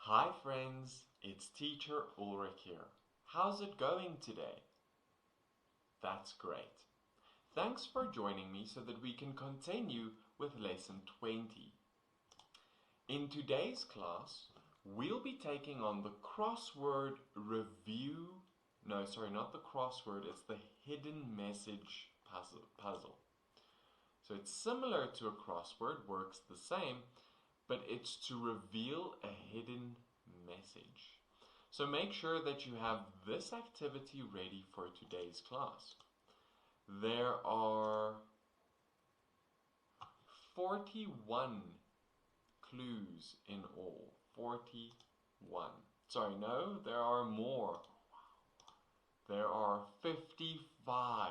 Hi friends, it's teacher Ulrich here. How's it going today? That's great. Thanks for joining me so that we can continue with lesson 20. In today's class, we'll be taking on the crossword review. No, sorry, not the crossword, it's the hidden message puzzle. So it's similar to a crossword, works the same, but it's to reveal a hidden message. So make sure that you have this activity ready for today's class. There are 41 clues in all. 41. Sorry, no, there are more. There are 55.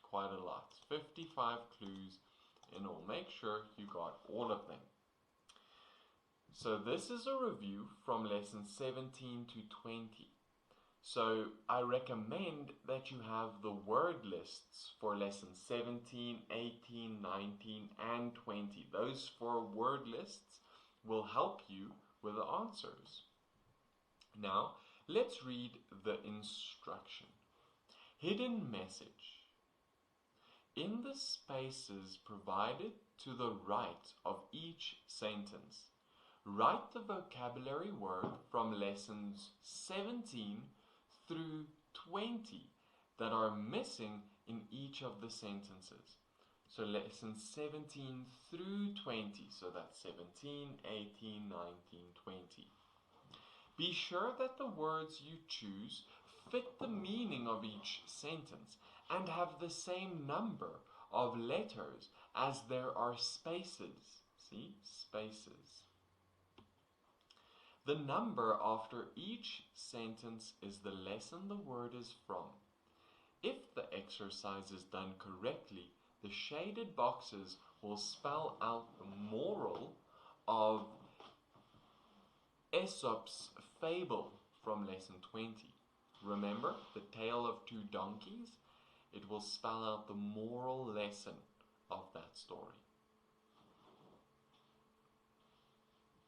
Quite a lot. 55 clues in all. Make sure you got all of them. So this is a review from lesson 17 to 20. So I recommend that you have the word lists for lessons 17, 18, 19 and 20. Those 4 word lists will help you with the answers. Now let's read the instruction. Hidden message. In the spaces provided to the right of each sentence, write the vocabulary word from lessons 17 through 20 that are missing in each of the sentences. So lessons 17 through 20, so that's 17, 18, 19, 20. Be sure that the words you choose fit the meaning of each sentence and have the same number of letters as there are spaces. See? Spaces. The number after each sentence is the lesson the word is from. If the exercise is done correctly, the shaded boxes will spell out the moral of Aesop's fable from lesson 20. Remember the tale of 2 donkeys? It will spell out the moral lesson of that story.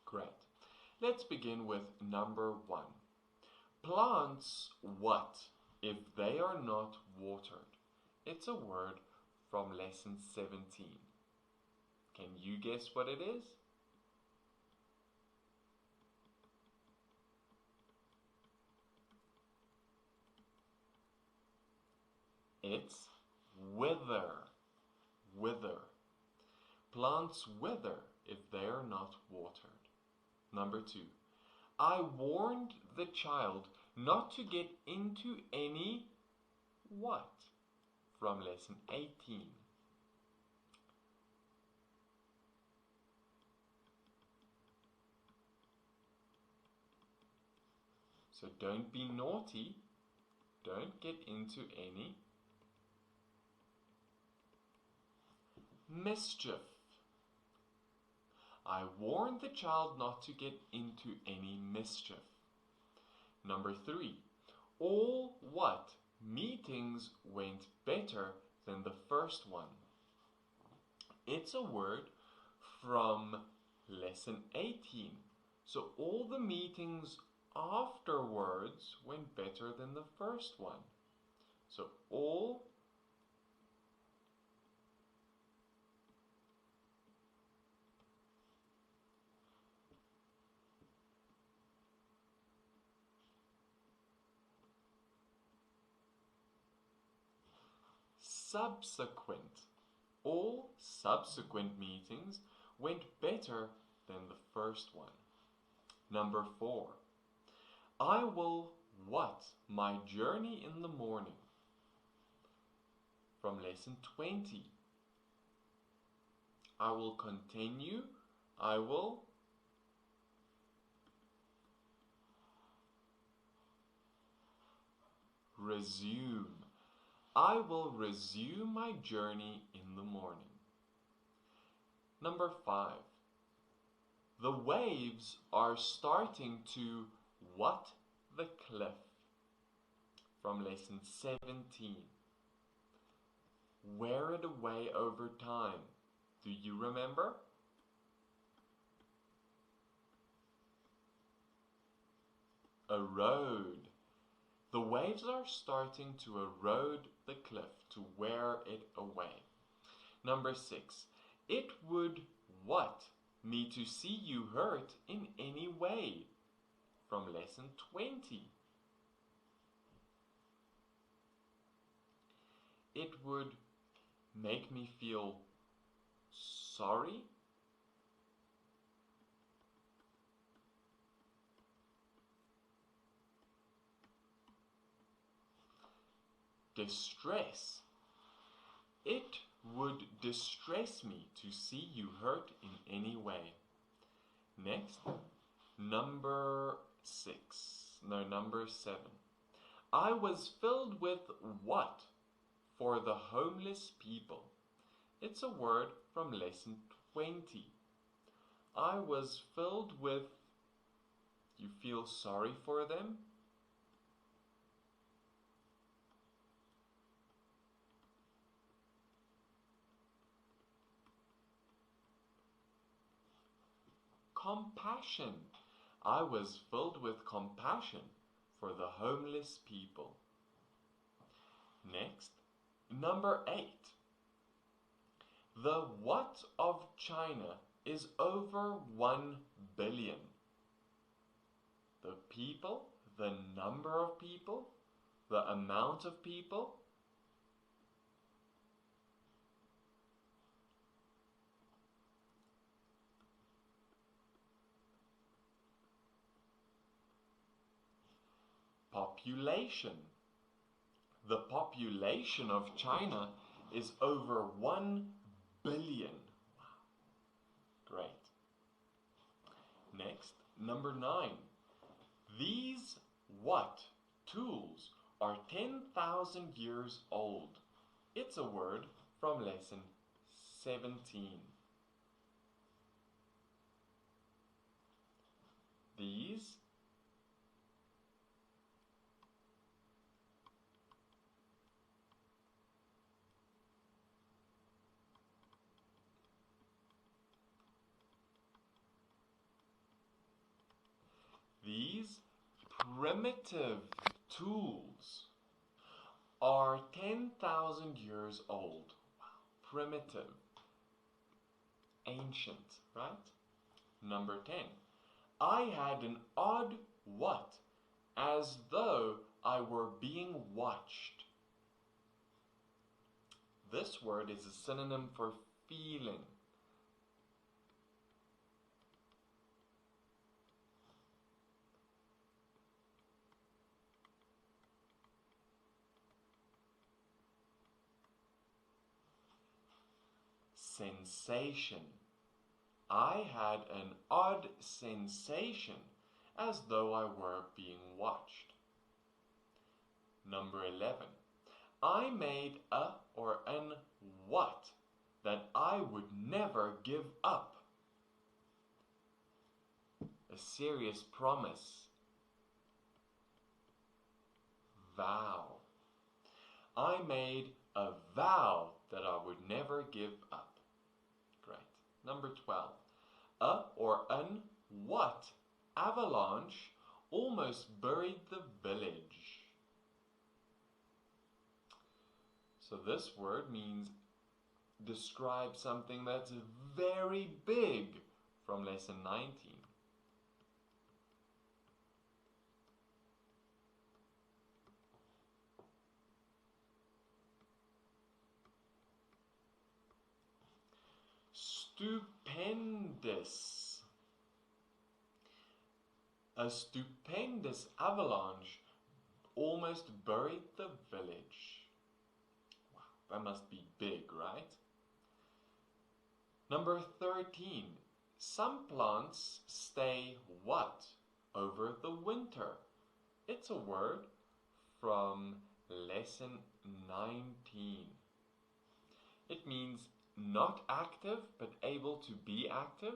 Great. Let's begin with number 1. Plants what if they are not watered? It's a word from lesson 17. Can you guess what it is? It's wither. Wither. Plants wither if they are not watered. Number 2. I warned the child not to get into any what? From lesson 18. So don't be naughty. Don't get into any mischief. I warned the child not to get into any mischief. Number 3. All what meetings went better than the first one? It's a word from lesson 18. So all the meetings afterwards went better than the first one. So all subsequent. All subsequent meetings went better than the first one. Number 4. I will what my journey in the morning? From lesson 20. I will continue. I will resume. I will resume my journey in the morning. Number 5. The waves are starting to what the cliff? From lesson 17. Wear it away over time. Do you remember? erode. The waves are starting to erode the cliff to wear it away. Number 6. It would what me to see you hurt in any way? From lesson 20. It would make me feel sorry. Distress. It would distress me to see you hurt in any way. Next, number 7. I was filled with what for the homeless people? It's a word from lesson 20. I was filled with, you feel sorry for them? Compassion. I was filled with compassion for the homeless people. Next, number 8. The what of China is over 1 billion. The people, the number of people, the amount of people. Population. The population of China is over 1 billion. Wow. Great. Next, number 9. These what tools are 10,000 years old? It's a word from lesson 17. These primitive tools are 10,000 years old. Wow. Primitive. Ancient, right? Number 10. I had an odd what? As though I were being watched. This word is a synonym for feeling. Sensation. I had an odd sensation as though I were being watched. Number 11. I made a or an what that I would never give up. A serious promise. Vow. I made a vow that I would never give up. Great. Number 12. A or an what avalanche almost buried the village. So this word means describe something that's very big from lesson 19. Stupendous. A stupendous avalanche almost buried the village. Wow, that must be big, right? Number 13. Some plants stay what over the winter? It's a word from lesson 19. It means not active, but able to be active.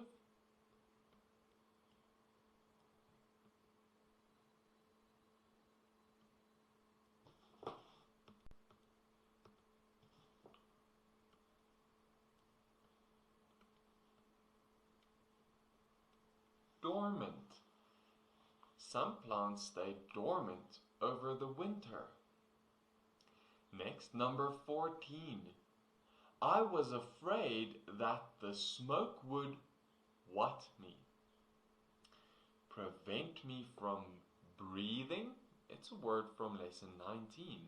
Dormant. Some plants stay dormant over the winter. Next, number 14. I was afraid that the smoke would what me? Prevent me from breathing. It's a word from lesson 19.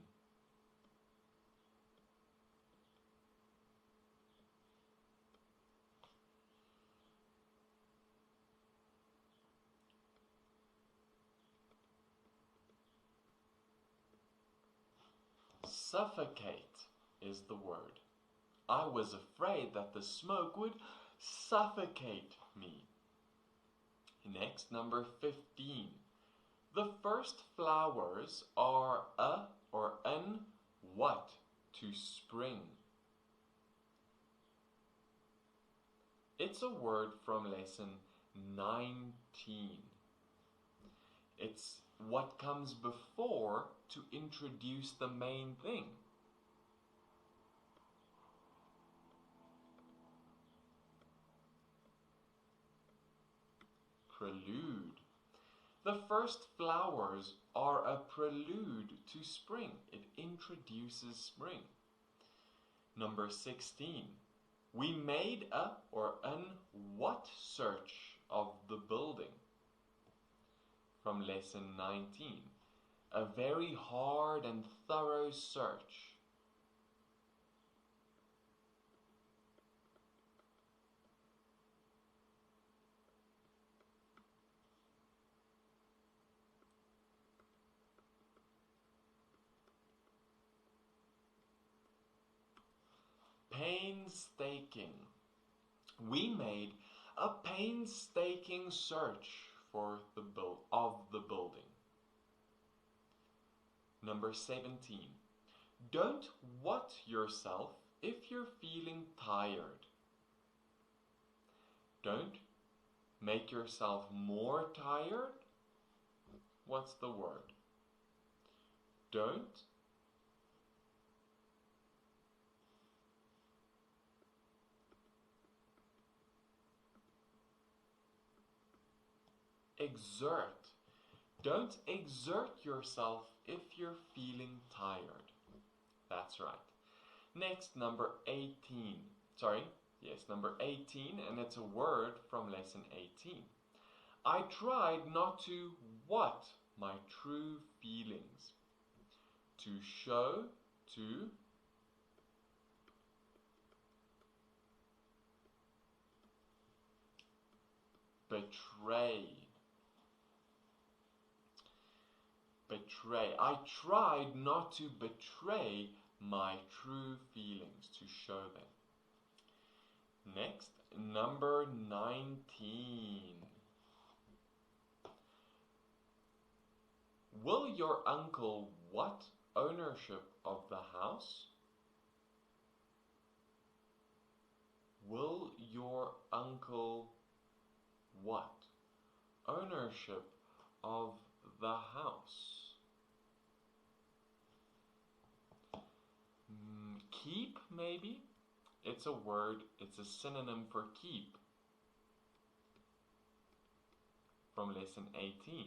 Suffocate is the word. I was afraid that the smoke would suffocate me. Next, number 15. The first flowers are a or an what to spring? It's a word from lesson 19. It's what comes before to introduce the main thing. Prelude. The first flowers are a prelude to spring. It introduces spring. Number 16. We made a or an what search of the building? From lesson 19. A very hard and thorough search. Painstaking. We made a painstaking search for the building. Number 17. Don't what yourself if you're feeling tired. Don't make yourself more tired. What's the word? Don't exert. Don't exert yourself if you're feeling tired. That's right. Next, number 18. Number 18, and it's a word from lesson 18. I tried not to what? My true feelings. To show, to betray. Betray. I tried not to betray my true feelings, to show them. Next, number 19. Will your uncle what ownership of the house? Will your uncle what ownership of the house? Keep, maybe? It's a word, it's a synonym for keep. From lesson 18.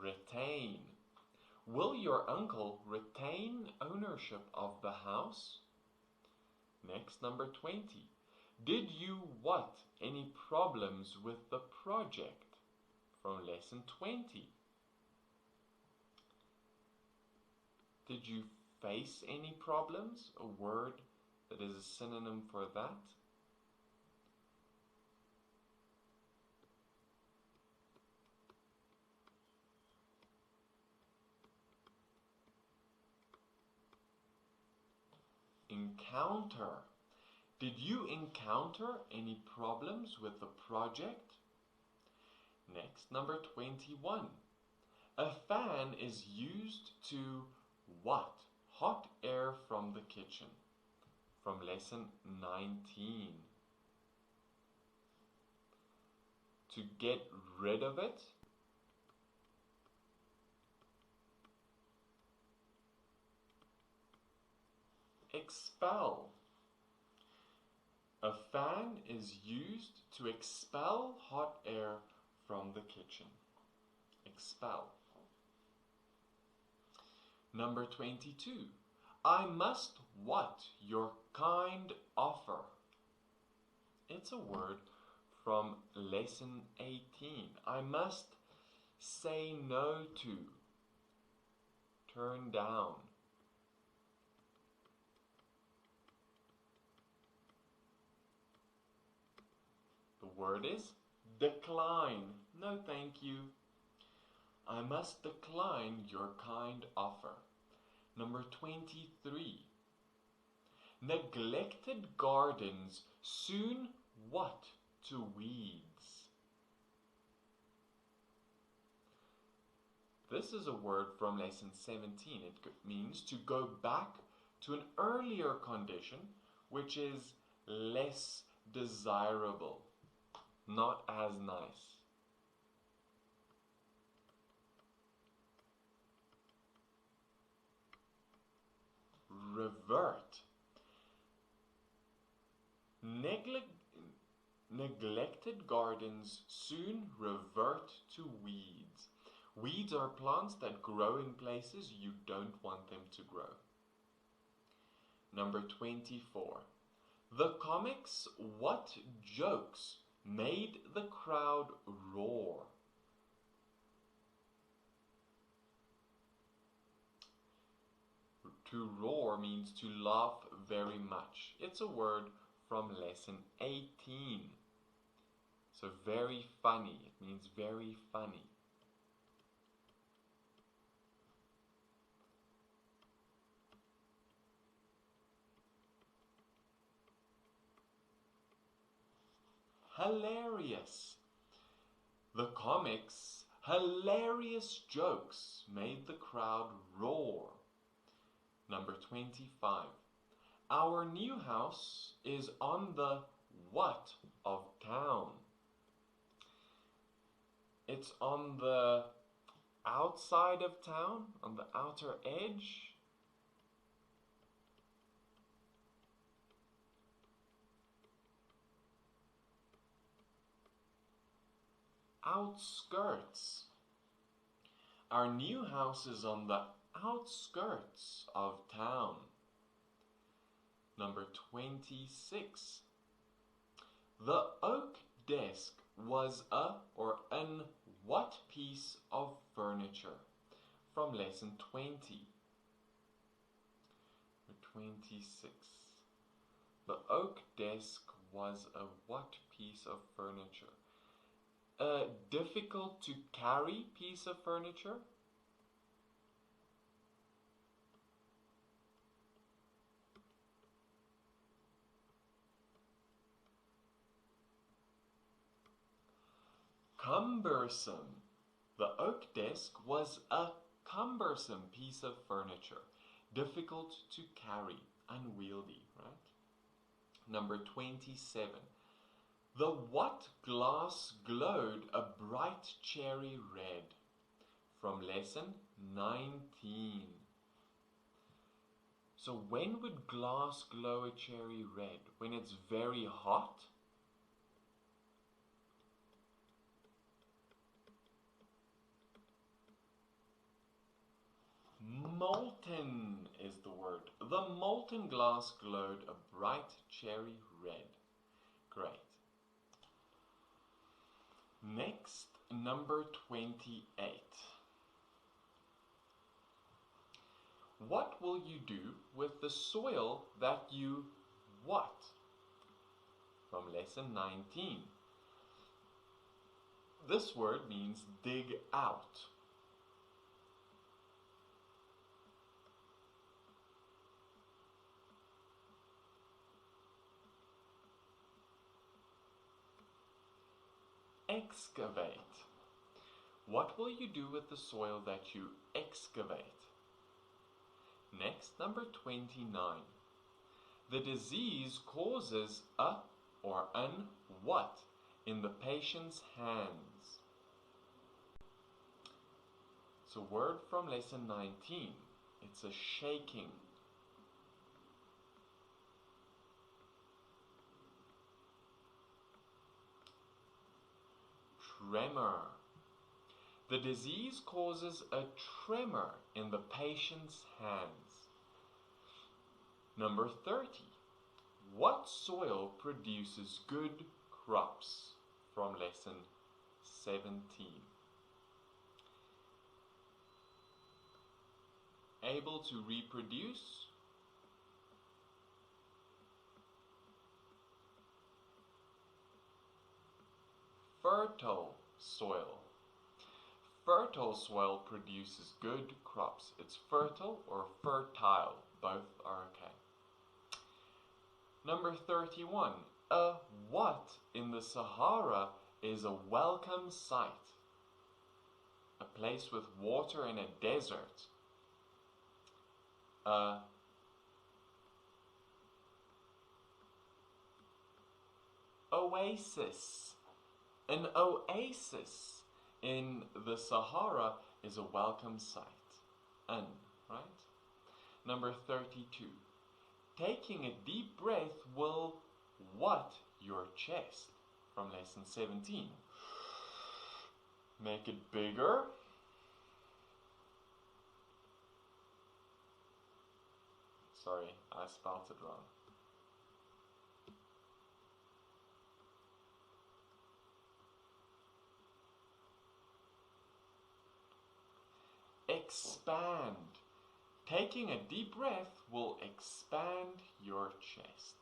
Retain. Will your uncle retain ownership of the house? Next, number 20. Did you what? Any problems with the project? From lesson 20. Did you face any problems? A word that is a synonym for that. Encounter. Did you encounter any problems with the project? Next, number 21. A fan is used to what? Hot air from the kitchen. From lesson 19. To get rid of it. Expel. A fan is used to expel hot air from the kitchen. Expel. Number 22. I must what your kind offer. It's a word from lesson 18. I must say no to. Turn down. The word is decline. No, thank you. I must decline your kind offer. Number 23. Neglected gardens soon what to weeds? This is a word from lesson 17. It means to go back to an earlier condition, which is less desirable, not as nice. Revert. Neglected gardens soon revert to weeds. Weeds are plants that grow in places you don't want them to grow. Number 24. The comics what jokes made the crowd roar? To roar means to laugh very much. It's a word from lesson 18. So very funny. It means very funny. Hilarious. The comics' hilarious jokes made the crowd roar. Number 25. Our new house is on the what of town? It's on the outside of town, on the outer edge. Outskirts. Our new house is on the outskirts of town. Number 26. The oak desk was a or an what piece of furniture? From lesson 20. Number 26. The oak desk was a what piece of furniture? A difficult to carry piece of furniture? Cumbersome. The oak desk was a cumbersome piece of furniture. Difficult to carry, unwieldy, right? Number 27. The what glass glowed a bright cherry red? From lesson 19. So when would glass glow a cherry red? When it's very hot? Molten is the word. The molten glass glowed a bright cherry red. Great. Next, number 28. What will you do with the soil that you what? From lesson 19. This word means dig out. Excavate. What will you do with the soil that you excavate? Next, number 29. The disease causes a or an what in the patient's hands? It's a word from lesson 19. It's a shaking. tremor. The disease causes a tremor in the patient's hands. Number 30. What soil produces good crops? From lesson 17. Able to reproduce? Fertile soil. Fertile soil produces good crops. It's fertile or fertile. Both are okay. Number 31. A what in the Sahara is a welcome sight? A place with water in a desert. Oasis. An oasis in the Sahara is a welcome sight. Right? Number 32. Taking a deep breath will what your chest? From lesson 17. Make it bigger. Sorry, I spelled it wrong. Expand. Taking a deep breath will expand your chest.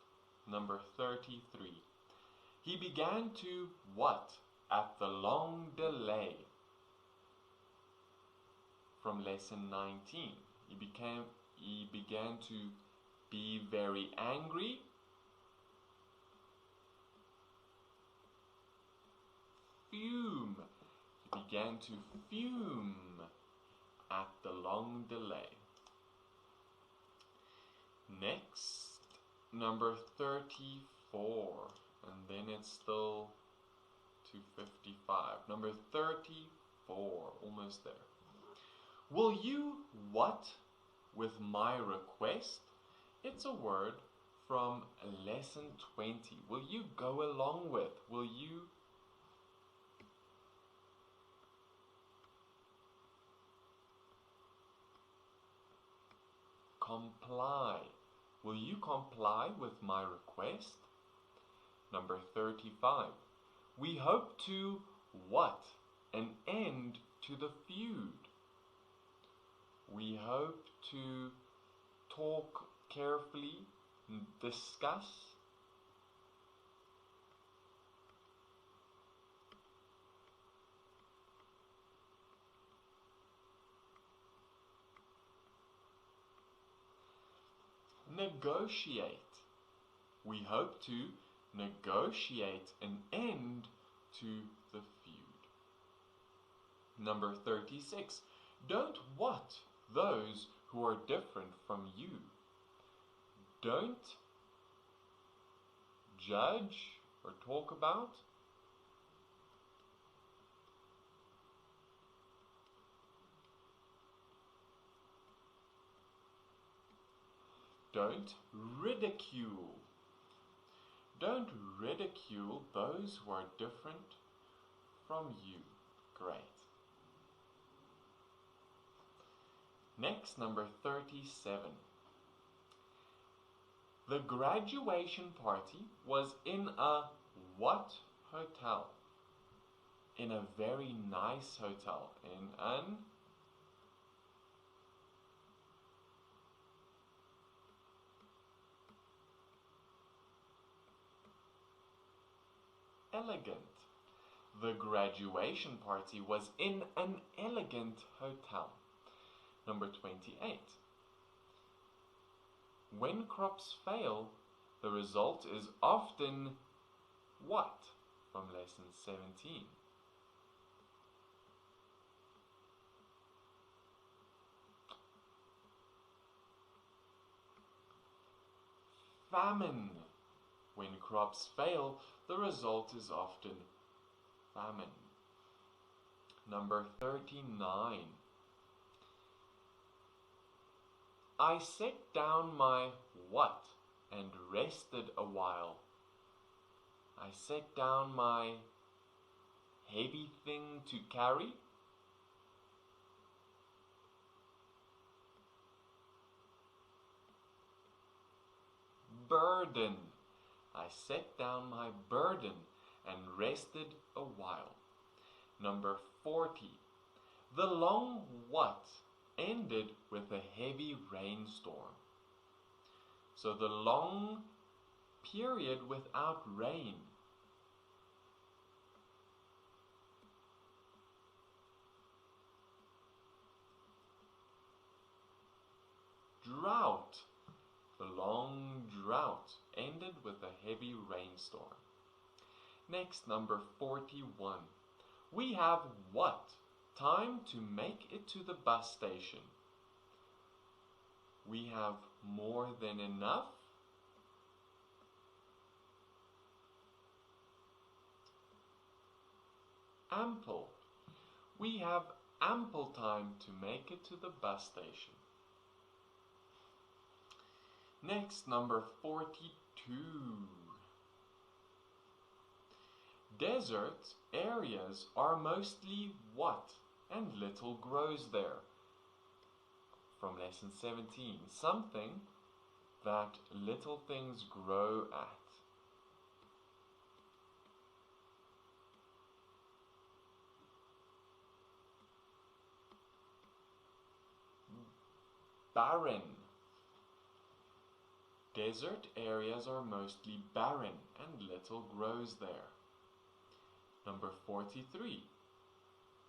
Number 33. He began to what at the long delay? From lesson 19. He began to be very angry. Fume. He began to fume at the long delay. Next, number 34, and then it's still 2:55. Number 34, almost there. Will you what with my request? It's a word from lesson 20. Will you go along with? Will you comply? Will you comply with my request? Number 35. We hope to what? An end to the feud. We hope to talk carefully, discuss. Negotiate. We hope to negotiate an end to the feud. Number 36. Don't what those who are different from you. Don't judge or talk about. Don't ridicule. Don't ridicule those who are different from you. Great. Next, number 37. The graduation party was in a what hotel? In a very nice hotel. In an elegant. The graduation party was in an elegant hotel. Number 28. When crops fail, the result is often what? From lesson 17. Famine. When crops fail, the result is often famine. Number 39. I set down my what and rested a while. I set down my heavy thing to carry? Burden. I set down my burden and rested a while. Number 40. The long what ended with a heavy rainstorm. So the long period without rain. Drought. The long drought ended with a heavy rainstorm. Next, number 41. We have what? Time to make it to the bus station. We have more than enough. Ample. We have ample time to make it to the bus station. Next, number 42. Desert areas are mostly what? And little grows there. From lesson 17. Something that little things grow at. Barren. Desert areas are mostly barren and little grows there. Number 43.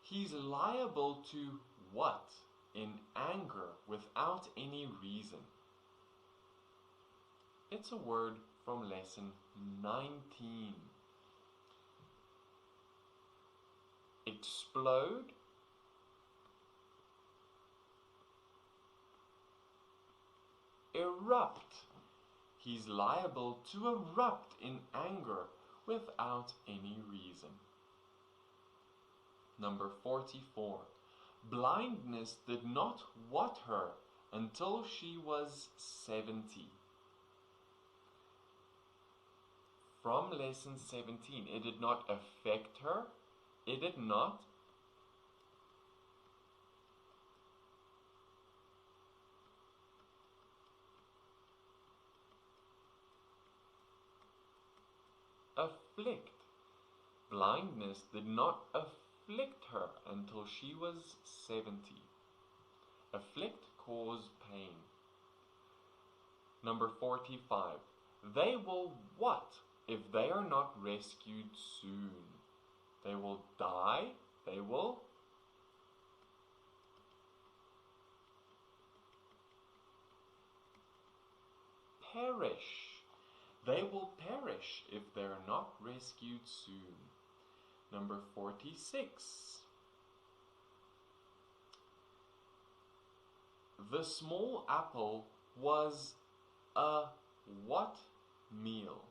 He's liable to what? In anger without any reason. It's a word from lesson 19. Explode. Erupt. He's liable to erupt in anger without any reason. Number 44. Blindness did not what her until she was 70. From lesson 17, it did not affect her. It did not afflict. Blindness did not afflict her until she was 70. Afflict, cause pain. Number 45. They will what if they are not rescued soon? They will die. They will perish. They will perish if they are not rescued soon. Number 46. The small apple was a what meal?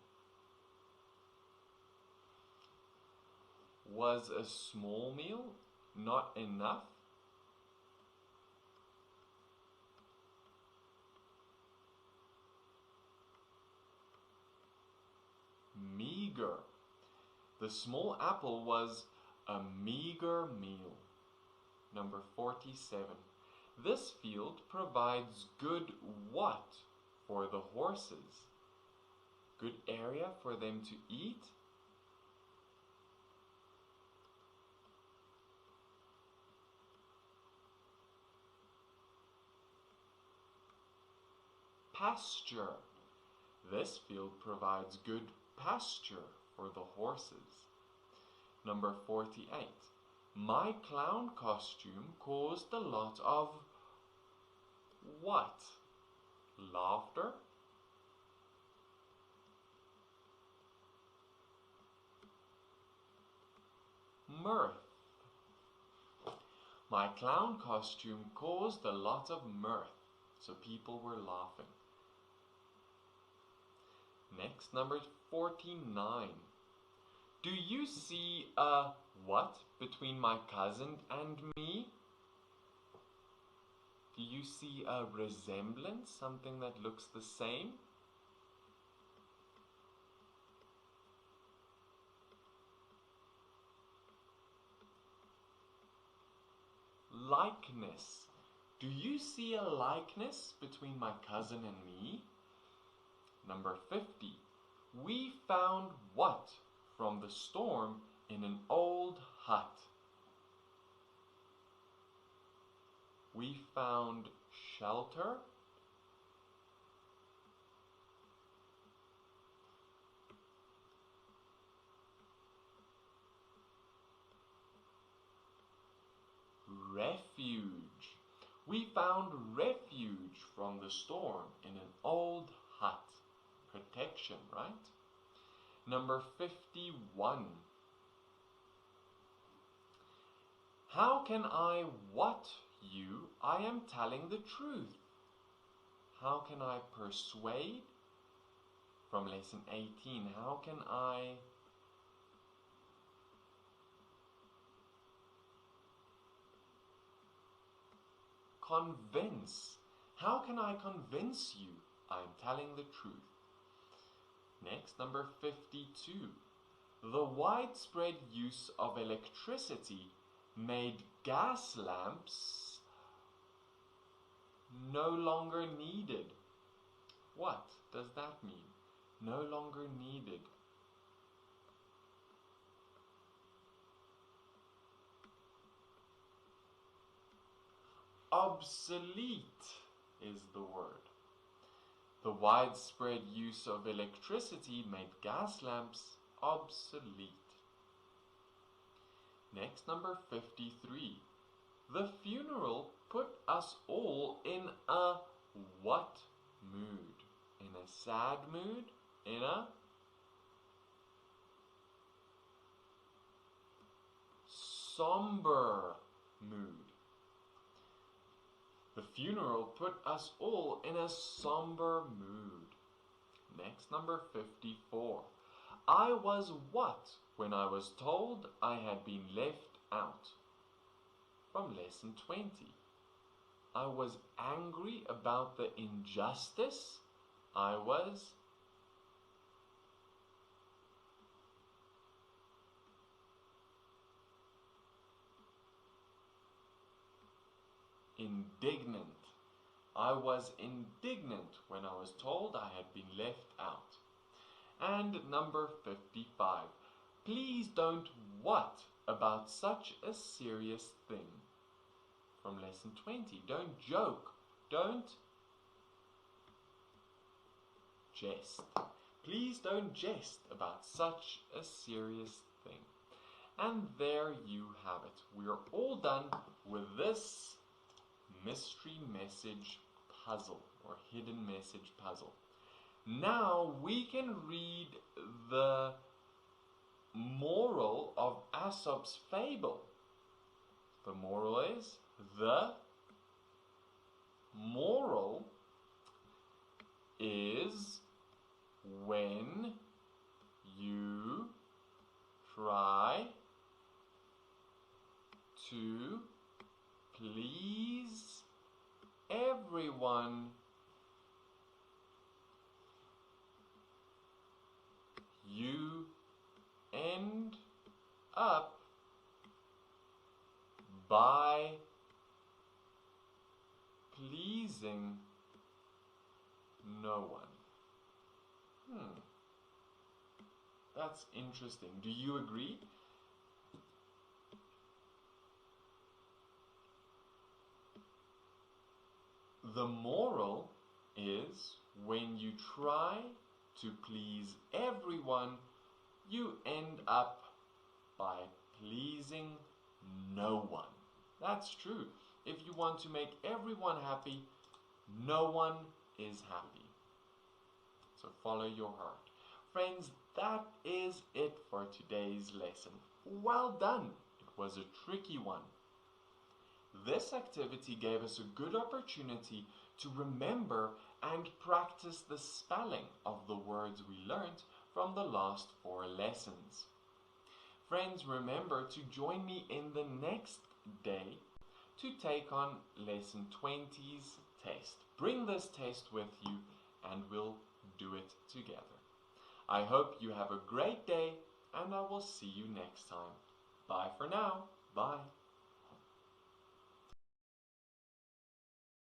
Was a small meal not enough? Meager. The small apple was a meager meal. Number 47. This field provides good what for the horses? Good area for them to eat? Pasture. This field provides good pasture for the horses. Number 48. My clown costume caused a lot of what? Laughter? Mirth. My clown costume caused a lot of mirth, so people were laughing. Next, number 49. Do you see a what between my cousin and me? Do you see a resemblance, something that looks the same? likeness. Do you see a likeness between my cousin and me? Number 50. We found what from the storm in an old hut? We found shelter, refuge. We found refuge from the storm in an old hut. Protection, right? Number 51. How can I what you? I am telling the truth. How can I persuade? From lesson 18. How can I convince? How can I convince you I am telling the truth? Next, number 52. The widespread use of electricity made gas lamps no longer needed. What does that mean? No longer needed. Obsolete is the word. The widespread use of electricity made gas lamps obsolete. Next, number 53. The funeral put us all in a what mood? In a sad mood? In a somber mood. The funeral put us all in a somber mood. Next, number 54. I was what when I was told I had been left out? From lesson 20. I was angry about the injustice. I was indignant. I was indignant when I was told I had been left out. And number 55. Please don't what about such a serious thing? From lesson 20. Don't joke. Don't jest. Please don't jest about such a serious thing. And there you have it. We are all done with this mystery message puzzle or hidden message puzzle. Now we can read the moral of Aesop's fable. The moral is, the moral is when you try to please everyone, you end up by pleasing no one. That's interesting. Do you agree? The moral is when you try to please everyone, you end up by pleasing no one. That's true. If you want to make everyone happy, no one is happy. So follow your heart. Friends, that is it for today's lesson. Well done. It was a tricky one. This activity gave us a good opportunity to remember and practice the spelling of the words we learned from the last 4 lessons. Friends, remember to join me in the next day to take on lesson 20's test. Bring this test with you and we'll do it together. I hope you have a great day and I will see you next time. Bye for now. Bye.